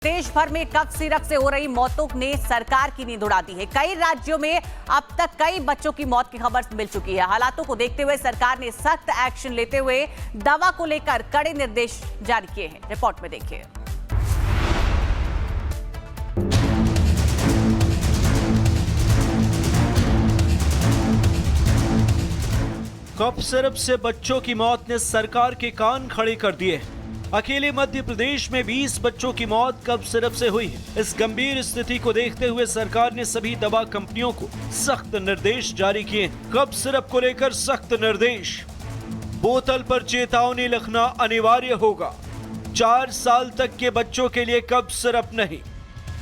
देश भर में कफ सिरप से हो रही मौतों ने सरकार की नींद उड़ा दी है। कई राज्यों में अब तक कई बच्चों की मौत की खबर मिल चुकी है। हालातों को देखते हुए सरकार ने सख्त एक्शन लेते हुए दवा को लेकर कड़े निर्देश जारी किए हैं। रिपोर्ट में देखिए। कफ सिरप से बच्चों की मौत ने सरकार के कान खड़े कर दिए। अकेले मध्य प्रदेश में 20 बच्चों की मौत कफ सिरप से हुई है। इस गंभीर स्थिति को देखते हुए सरकार ने सभी दवा कंपनियों को सख्त निर्देश जारी किए। कफ सिरप को लेकर सख्त निर्देश। बोतल पर चेतावनी लिखना अनिवार्य होगा। 4 साल तक के बच्चों के लिए कफ सिरप नहीं।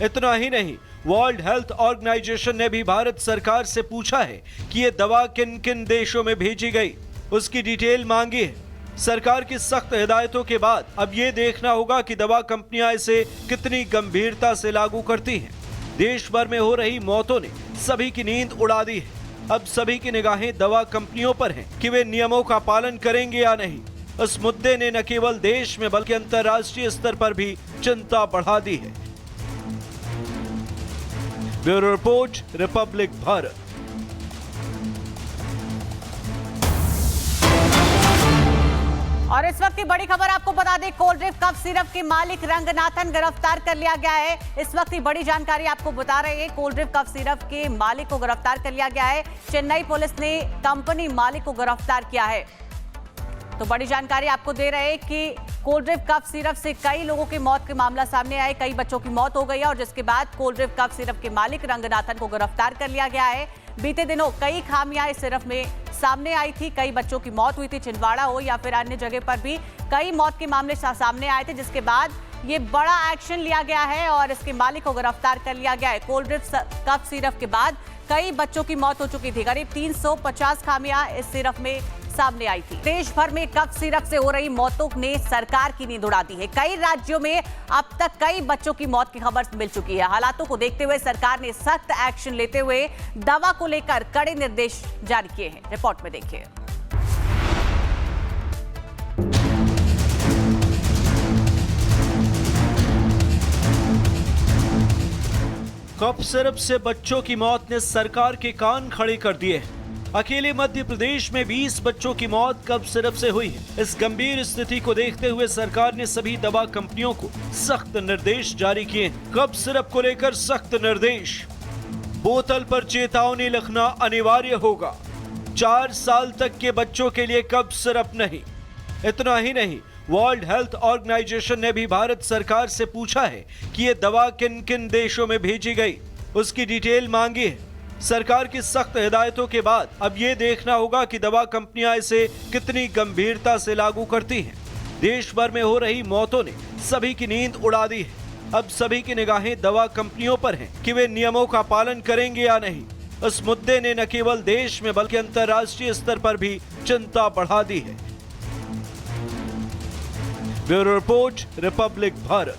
इतना ही नहीं, वर्ल्ड हेल्थ ऑर्गेनाइजेशन ने भी भारत सरकार से पूछा है कि ये दवा किन किन देशों में भेजी गई, उसकी डिटेल मांगी है। सरकार की सख्त हिदायतों के बाद अब ये देखना होगा कि दवा कंपनियां इसे कितनी गंभीरता से लागू करती हैं। देश भर में हो रही मौतों ने सभी की नींद उड़ा दी है। अब सभी की निगाहें दवा कंपनियों पर हैं कि वे नियमों का पालन करेंगे या नहीं। इस मुद्दे ने न केवल देश में बल्कि अंतर्राष्ट्रीय स्तर पर भी चिंता बढ़ा दी है। Bureau report, Republic Bharat. और इस वक्त की बड़ी खबर आपको बता दें, कोल्ड ड्रिंक कफ सिरप के मालिक रंगनाथन गिरफ्तार कर लिया गया है। इस वक्त की बड़ी जानकारी आपको बता रहे हैं, कोल्ड ड्रिंक कफ सिरप के मालिक को गिरफ्तार कर लिया गया है। चेन्नई पुलिस ने कंपनी मालिक को गिरफ्तार किया है। तो बड़ी जानकारी आपको दे रहे हैं कि कोल्ड ड्रिंक कफ सिरप से कई लोगों की मौत के मामला सामने आए। कई बच्चों की मौत हो गई है और जिसके बाद कोल्ड ड्रिंक कफ सिरप के मालिक रंगनाथन को गिरफ्तार कर लिया गया है। बीते दिनों कई खामियां इस सिरप में सामने आई थी। कई बच्चों की मौत हुई थी, छिंदवाड़ा हो या फिर अन्य जगह पर भी कई मौत के मामले सामने आए थे, जिसके बाद ये बड़ा एक्शन लिया गया है और इसके मालिक को गिरफ्तार कर लिया गया है। कोल्ड ड्रिंक कफ सिरप के बाद कई बच्चों की मौत हो चुकी थी। करीब 350 खामियां इस सिरप में सामने आई थी। देश भर में कफ सिरप से हो रही मौतों ने सरकार की नींद उड़ा दी है। कई राज्यों में अब तक कई बच्चों की मौत की खबर मिल चुकी है। हालातों को देखते हुए सरकार ने सख्त एक्शन लेते हुए दवा को लेकर कड़े निर्देश जारी किए हैं। रिपोर्ट में देखिए। कफ सिरप से बच्चों की मौत ने सरकार के कान खड़े कर दिए। अकेले मध्य प्रदेश में 20 बच्चों की मौत कफ सिरप से हुई है। इस गंभीर स्थिति को देखते हुए सरकार ने सभी दवा कंपनियों को सख्त निर्देश जारी किए। कफ सिरप को लेकर सख्त निर्देश। बोतल पर चेतावनी लिखना अनिवार्य होगा। 4 साल तक के बच्चों के लिए कफ सिरप नहीं। इतना ही नहीं, वर्ल्ड हेल्थ ऑर्गेनाइजेशन ने भी भारत सरकार से पूछा है कि ये दवा किन किन देशों में भेजी गई, उसकी डिटेल मांगी है। सरकार की सख्त हिदायतों के बाद अब ये देखना होगा कि दवा कंपनियां इसे कितनी गंभीरता से लागू करती हैं। देश भर में हो रही मौतों ने सभी की नींद उड़ा दी है। अब सभी की निगाहें दवा कंपनियों पर हैं कि वे नियमों का पालन करेंगे या नहीं। इस मुद्दे ने न केवल देश में बल्कि अंतर्राष्ट्रीय स्तर पर भी चिंता बढ़ा दी है। Bureau report, Republic Bharat.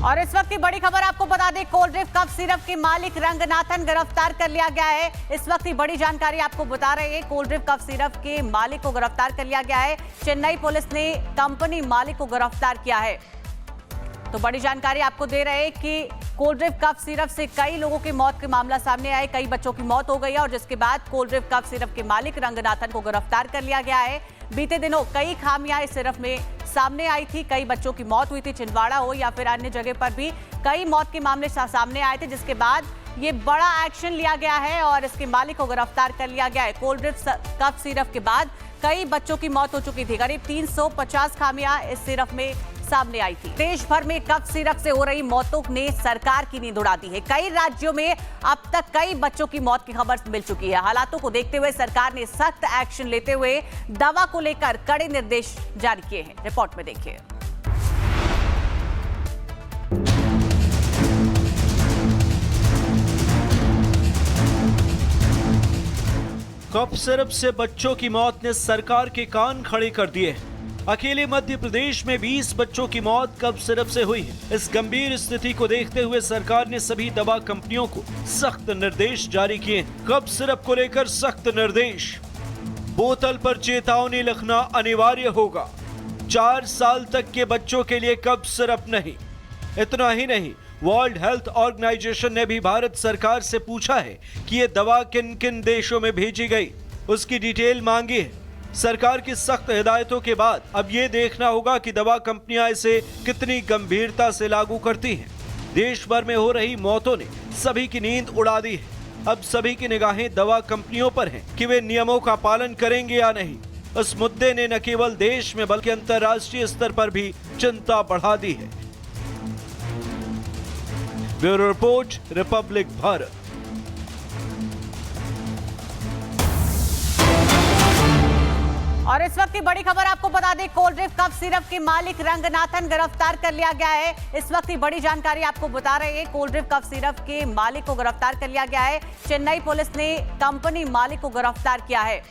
और इस वक्त की बड़ी खबर आपको बता दें, कोल्ड ड्रिंक कफ सिरप के मालिक रंगनाथन गिरफ्तार कर लिया गया है। इस वक्त की बड़ी जानकारी आपको बता रहे हैं, कोल्ड ड्रिंक कफ सिरप के मालिक को गिरफ्तार कर लिया गया है। चेन्नई पुलिस ने कंपनी मालिक को गिरफ्तार किया है। तो बड़ी जानकारी आपको दे रहे हैं कि कोल्ड ड्रिंक कफ सिरप से कई लोगों की मौत के मामला सामने आए। कई बच्चों की मौत हो गई है और जिसके बाद कोल्ड ड्रिंक कफ सिरप के मालिक रंगनाथन को गिरफ्तार कर लिया गया है। बीते दिनों कई खामियां इस सिरप में सामने आई थी। कई बच्चों की मौत हुई थी, छिंदवाड़ा हो या फिर अन्य जगह पर भी कई मौत के मामले सामने आए थे, जिसके बाद ये बड़ा एक्शन लिया गया है और इसके मालिक को गिरफ्तार कर लिया गया है। कोल्ड ड्रिंक कफ सिरप के बाद कई बच्चों की मौत हो चुकी थी। करीब 350 खामियां इस सिरप में सामने आई थी। देश भर में कफ सिरप से हो रही मौतों ने सरकार की नींद उड़ा दी है। कई राज्यों में अब तक कई बच्चों की मौत की खबर मिल चुकी है। हालातों को देखते हुए सरकार ने सख्त एक्शन लेते हुए दवा को लेकर कड़े निर्देश जारी किए हैं। रिपोर्ट में देखिए। कफ सिरप से बच्चों की मौत ने सरकार के कान खड़े कर दिए। अकेले मध्य प्रदेश में 20 बच्चों की मौत कफ सिरप से हुई है। इस गंभीर स्थिति को देखते हुए सरकार ने सभी दवा कंपनियों को सख्त निर्देश जारी किए। कफ सिरप को लेकर सख्त निर्देश। बोतल पर चेतावनी लिखना अनिवार्य होगा। 4 साल तक के बच्चों के लिए कफ सिरप नहीं। इतना ही नहीं, वर्ल्ड हेल्थ ऑर्गेनाइजेशन ने भी भारत सरकार से पूछा है कि ये दवा किन किन देशों में भेजी गई, उसकी डिटेल मांगी है। सरकार की सख्त हिदायतों के बाद अब ये देखना होगा कि दवा कंपनियां इसे कितनी गंभीरता से लागू करती हैं। देश भर में हो रही मौतों ने सभी की नींद उड़ा दी है। अब सभी की निगाहें दवा कंपनियों पर हैं कि वे नियमों का पालन करेंगे या नहीं। इस मुद्दे ने न केवल देश में बल्कि अंतर्राष्ट्रीय स्तर पर भी चिंता बढ़ा दी है। Bureau report, Republic Bharat. और इस वक्त की बड़ी खबर आपको बता दें, कोल्ड ड्रिंक कफ सिरप के मालिक रंगनाथन गिरफ्तार कर लिया गया है। इस वक्त की बड़ी जानकारी आपको बता रहे हैं, कोल्ड ड्रिंक कफ सिरप के मालिक को गिरफ्तार कर लिया गया है। चेन्नई पुलिस ने कंपनी मालिक को गिरफ्तार किया है।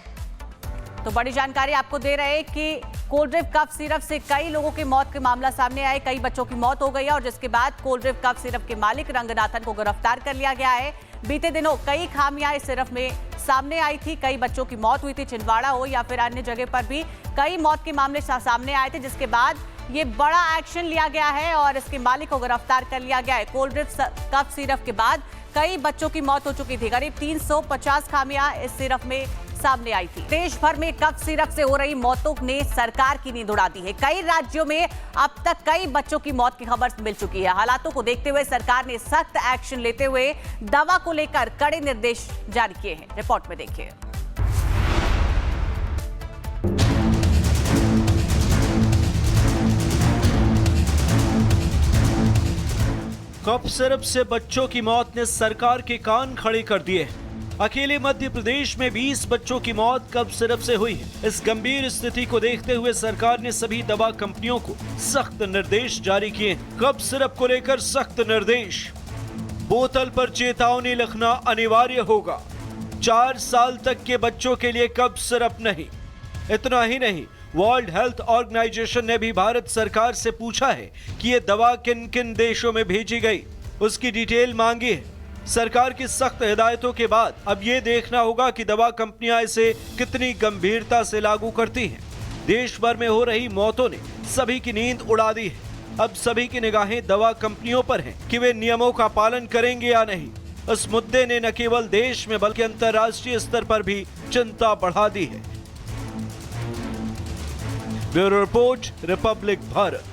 तो बड़ी जानकारी आपको दे रहे हैं कि कोल्ड ड्रिंक कफ सिरप से कई लोगों की मौत के मामला सामने आए, कई बच्चों की मौत हो गई है और जिसके बाद कोल्ड ड्रिंक कफ सिरप के मालिक रंगनाथन को गिरफ्तार कर लिया गया है। बीते दिनों कई खामियां इस सिरप में सामने आई थी, कई बच्चों की मौत हुई थी, छिंदवाड़ा हो या फिर अन्य जगह पर भी कई मौत के मामले सामने आए थे, जिसके बाद ये बड़ा एक्शन लिया गया है और इसके मालिक को गिरफ्तार कर लिया गया है। कोल्ड ड्रिंक कफ सिरप के बाद कई बच्चों की मौत हो चुकी थी। करीब 350 खामियां इस सिरप में सामने आई थी। देश भर में कफ सिरप से हो रही मौतों ने सरकार की नींद उड़ा दी है। कई राज्यों में अब तक कई बच्चों की मौत की खबर मिल चुकी है। हालातों को देखते हुए सरकार ने सख्त एक्शन लेते हुए दवा को लेकर कड़े निर्देश जारी किए हैं। रिपोर्ट में देखिए। कफ सिरप से बच्चों की मौत ने सरकार के कान खड़े कर दिए। अकेले मध्य प्रदेश में 20 बच्चों की मौत कफ सिरप से हुई है। इस गंभीर स्थिति को देखते हुए सरकार ने सभी दवा कंपनियों को सख्त निर्देश जारी किए। कफ सिरप को लेकर सख्त निर्देश। बोतल पर चेतावनी लिखना अनिवार्य होगा। 4 साल तक के बच्चों के लिए कफ सिरप नहीं। इतना ही नहीं, वर्ल्ड हेल्थ ऑर्गेनाइजेशन ने भी भारत सरकार से पूछा है कि ये दवा किन किन देशों में भेजी गई, उसकी डिटेल मांगी है। सरकार की सख्त हिदायतों के बाद अब ये देखना होगा कि दवा कंपनियां इसे कितनी गंभीरता से लागू करती हैं। देश भर में हो रही मौतों ने सभी की नींद उड़ा दी है। अब सभी की निगाहें दवा कंपनियों पर हैं कि वे नियमों का पालन करेंगे या नहीं। इस मुद्दे ने न केवल देश में बल्कि अंतर्राष्ट्रीय स्तर पर भी चिंता बढ़ा दी है। Bureau report, Republic Bharat.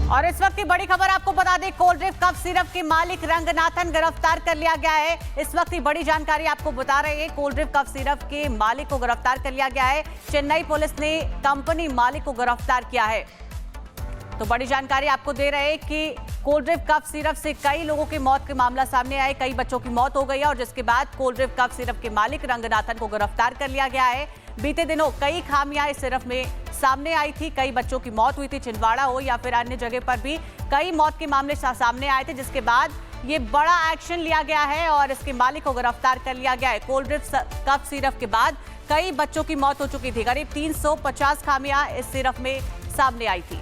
और इस वक्त की बड़ी खबर आपको बता दें, कोल्ड ड्रिंक कफ सिरप के मालिक रंगनाथन गिरफ्तार कर लिया गया है। इस वक्त की बड़ी जानकारी आपको बता रहे हैं, कोल्ड ड्रिंक कफ सिरप के मालिक को गिरफ्तार कर लिया गया है। चेन्नई पुलिस ने कंपनी मालिक को गिरफ्तार किया है। तो बड़ी जानकारी आपको दे रहे हैं कि कोल्ड ड्रिंक कफ सिरप से कई लोगों की मौत के मामला सामने आए, कई बच्चों की मौत हो गई है और जिसके बाद कोल्ड ड्रिंक कफ सिरप के मालिक रंगनाथन को गिरफ्तार कर लिया गया है। बीते दिनों कई खामियां इस सिरप में सामने आई थी, कई बच्चों की मौत हुई थी, छिंदवाड़ा हो या फिर अन्य जगह पर भी कई मौत के मामले सामने आए थे, जिसके बाद ये बड़ा एक्शन लिया गया है और इसके मालिक को गिरफ्तार कर लिया गया है। कोल्ड ड्रिंक कफ सिरप के बाद कई बच्चों की मौत हो चुकी थी। करीब 350 खामियां इस सिरप में सामने आई थी।